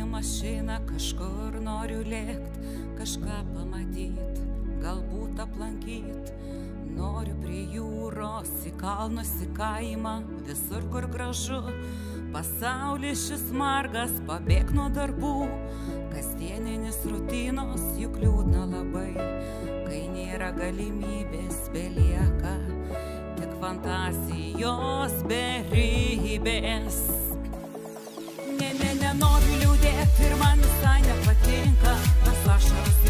mašina, kažkur noriu lėkt, kažką pamatyt, galbūt aplankyt. Noriu prie jūros, į kalnus, į kaimą, visur kur gražu. Pasaulis šis margas, pabėk nuo darbų, kasdieninis rutinos juk liūdna labai. Kai nėra galimybės, belieka tik fantazijos beribės. Nenoriu liūdėt ir man visai nepatinka, tas ašaras